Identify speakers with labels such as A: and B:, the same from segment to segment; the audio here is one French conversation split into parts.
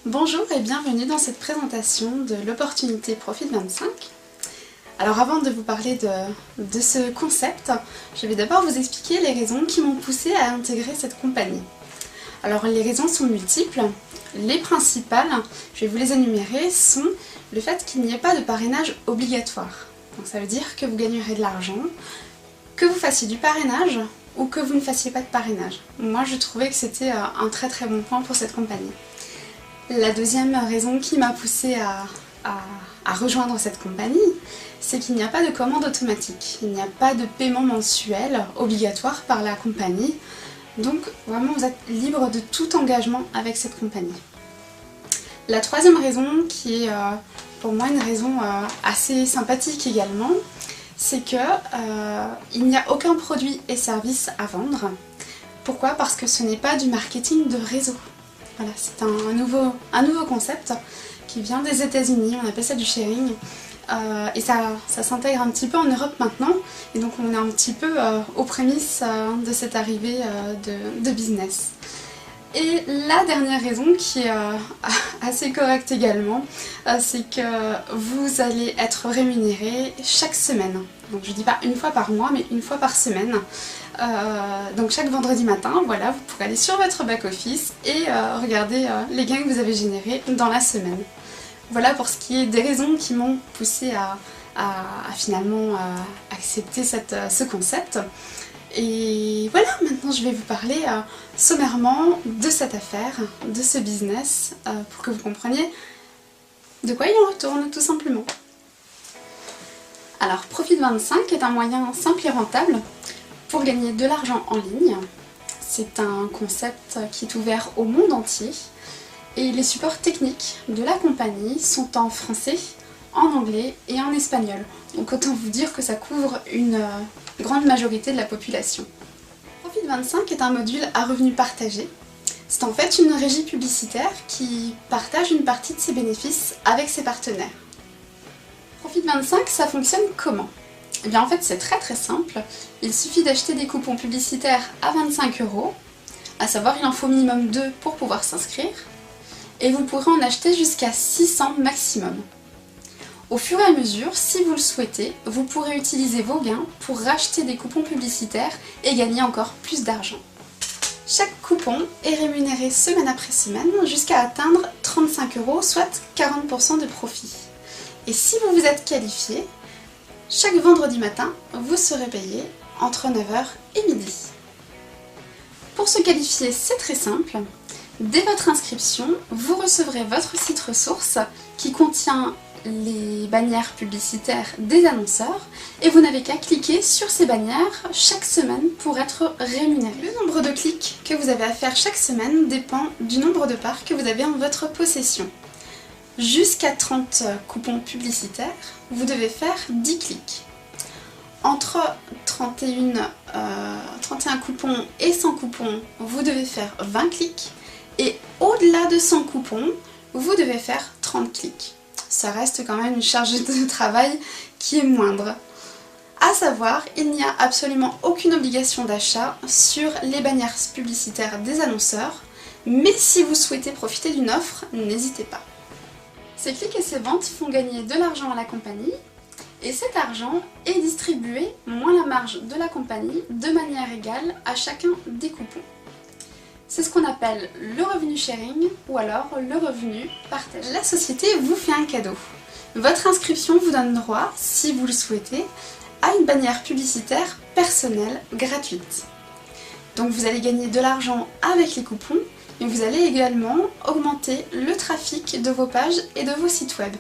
A: Bonjour et bienvenue dans cette présentation de l'opportunité Profit 25. Alors avant de vous parler de ce concept, je vais d'abord vous expliquer les raisons qui m'ont poussé à intégrer cette compagnie. Alors les raisons sont multiples. Les principales, je vais vous les énumérer, sont le fait qu'il n'y ait pas de parrainage obligatoire. Donc ça veut dire que vous gagnerez de l'argent, que vous fassiez du parrainage ou que vous ne fassiez pas de parrainage. Moi je trouvais que c'était un très bon point pour cette compagnie. La deuxième raison qui m'a poussée à rejoindre cette compagnie, c'est qu'il n'y a pas de commande automatique. Il n'y a pas de paiement mensuel obligatoire par la compagnie. Donc vraiment vous êtes libre de tout engagement avec cette compagnie. La troisième raison, qui est pour moi une raison assez sympathique également, c'est que il n'y a aucun produit et service à vendre. Pourquoi? Parce que ce n'est pas du marketing de réseau. Voilà, c'est un nouveau concept qui vient des États-Unis, on appelle ça du sharing. Et ça s'intègre un petit peu en Europe maintenant, et donc on est un petit peu aux prémices de cette arrivée de business. Et la dernière raison, qui est assez correcte également, c'est que vous allez être rémunéré chaque semaine. Donc je dis pas une fois par mois, mais une fois par semaine. Donc chaque vendredi matin, voilà, vous pourrez aller sur votre back-office et regarder les gains que vous avez générés dans la semaine. Voilà pour ce qui est des raisons qui m'ont poussé à finalement accepter ce concept. Et voilà, maintenant je vais vous parler sommairement de cette affaire, de ce business, pour que vous compreniez de quoi il en retourne tout simplement. Alors Profit 25 est un moyen simple et rentable pour gagner de l'argent en ligne. C'est un concept qui est ouvert au monde entier et les supports techniques de la compagnie sont en français, en anglais et en espagnol. Donc autant vous dire que ça couvre une grande majorité de la population. Profit 25 est un module à revenus partagés. C'est en fait une régie publicitaire qui partage une partie de ses bénéfices avec ses partenaires. Profit 25, ça fonctionne comment? Eh bien en fait c'est très simple. Il suffit d'acheter des coupons publicitaires à 25 €, à savoir il en faut minimum 2 pour pouvoir s'inscrire, et vous pourrez en acheter jusqu'à 600 maximum. Au fur et à mesure, si vous le souhaitez, vous pourrez utiliser vos gains pour racheter des coupons publicitaires et gagner encore plus d'argent. Chaque coupon est rémunéré semaine après semaine jusqu'à atteindre 35 €, soit 40% de profit. Et si vous vous êtes qualifié, chaque vendredi matin, vous serez payé entre 9 h et midi. Pour se qualifier, c'est très simple. Dès votre inscription, vous recevrez votre site ressource qui contient les bannières publicitaires des annonceurs et vous n'avez qu'à cliquer sur ces bannières chaque semaine pour être rémunéré. Le nombre de clics que vous avez à faire chaque semaine dépend du nombre de parts que vous avez en votre possession. Jusqu'à 30 coupons publicitaires, vous devez faire 10 clics. Entre 31 coupons et 100 coupons, vous devez faire 20 clics. Et au-delà de 100 coupons, vous devez faire 30 clics. Ça reste quand même une charge de travail qui est moindre. A savoir, il n'y a absolument aucune obligation d'achat sur les bannières publicitaires des annonceurs, mais si vous souhaitez profiter d'une offre, n'hésitez pas. Ces clics et ces ventes font gagner de l'argent à la compagnie, et cet argent est distribué, moins la marge de la compagnie, de manière égale à chacun des coupons. C'est ce qu'on appelle le revenu sharing ou alors le revenu partagé. La société vous fait un cadeau. Votre inscription vous donne droit, si vous le souhaitez, à une bannière publicitaire personnelle gratuite. Donc vous allez gagner de l'argent avec les coupons, mais vous allez également augmenter le trafic de vos pages et de vos sites web.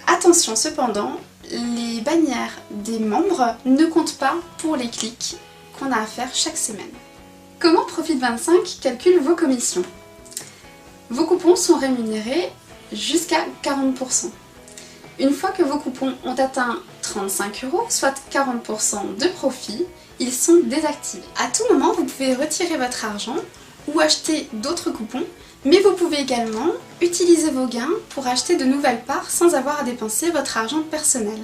A: Attention cependant, les bannières des membres ne comptent pas pour les clics qu'on a à faire chaque semaine. Comment Profit 25 calcule vos commissions? Vos coupons sont rémunérés jusqu'à 40%. Une fois que vos coupons ont atteint 35 €, soit 40% de profit, ils sont désactivés. À tout moment, vous pouvez retirer votre argent ou acheter d'autres coupons, mais vous pouvez également utiliser vos gains pour acheter de nouvelles parts sans avoir à dépenser votre argent personnel.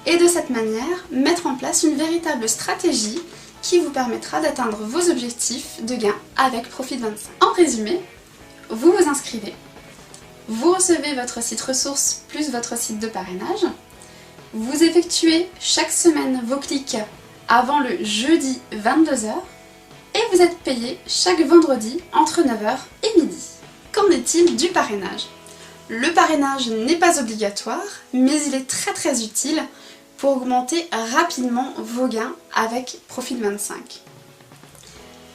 A: Et de cette manière, mettre en place une véritable stratégie qui vous permettra d'atteindre vos objectifs de gain avec Profit 25. En résumé, vous vous inscrivez, Vous recevez votre site ressources plus votre site de parrainage. Vous effectuez chaque semaine vos clics avant le jeudi 22 h et vous êtes payé chaque vendredi entre 9 h et midi. Qu'en est-il du parrainage? Le parrainage n'est pas obligatoire, mais il est très utile pour augmenter rapidement vos gains avec Profit25.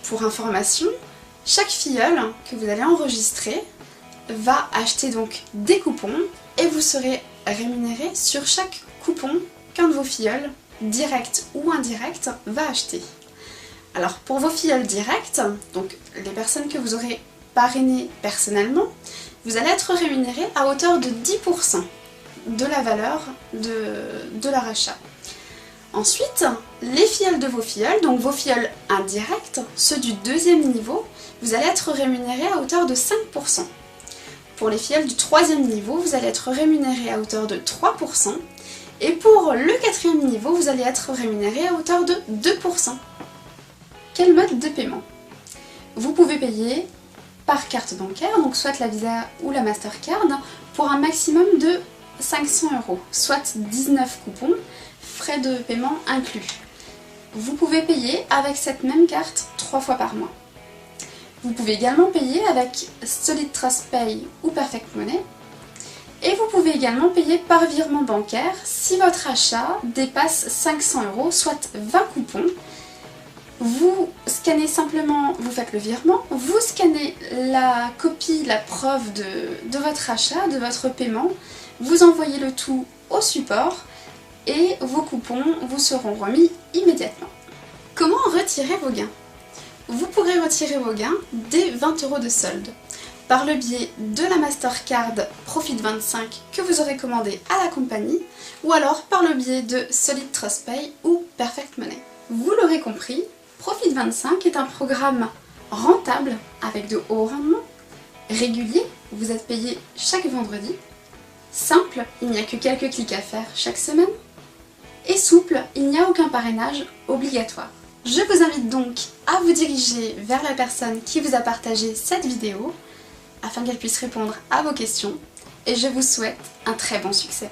A: Pour information, chaque filleul que vous allez enregistrer va acheter donc des coupons et vous serez rémunéré sur chaque coupon qu'un de vos filleuls, direct ou indirect, va acheter. Alors pour vos filleuls directs, donc les personnes que vous aurez parrainées personnellement, vous allez être rémunéré à hauteur de 10% de la valeur de leur achat. Ensuite, les filleuls de vos filleuls, donc vos filleuls indirects, ceux du deuxième niveau, vous allez être rémunéré à hauteur de 5%. Pour les filleuls du troisième niveau, vous allez être rémunéré à hauteur de 3%. Et pour le quatrième niveau, vous allez être rémunéré à hauteur de 2%. Quel mode de paiement? Vous pouvez payer par carte bancaire, donc soit la Visa ou la Mastercard, pour un maximum de 500 €, soit 19 coupons, frais de paiement inclus. Vous pouvez payer avec cette même carte 3 fois par mois. Vous pouvez également payer avec Solid Trust Pay ou Perfect Money. Et vous pouvez également payer par virement bancaire si votre achat dépasse 500 €, soit 20 coupons. Vous scannez simplement, vous faites le virement, vous scannez la copie, la preuve de votre achat, de votre paiement, vous envoyez le tout au support et vos coupons vous seront remis immédiatement. Comment retirer vos gains? Vous pourrez retirer vos gains dès 20 € de solde par le biais de la Mastercard Profit25 que vous aurez commandé à la compagnie ou alors par le biais de Solid Trust Pay ou Perfect Money. Vous l'aurez compris, Profit25 est un programme rentable avec de hauts rendements, régulier, vous êtes payé chaque vendredi, simple, il n'y a que quelques clics à faire chaque semaine, et souple, il n'y a aucun parrainage obligatoire. Je vous invite donc à vous diriger vers la personne qui vous a partagé cette vidéo afin qu'elle puisse répondre à vos questions et je vous souhaite un très bon succès.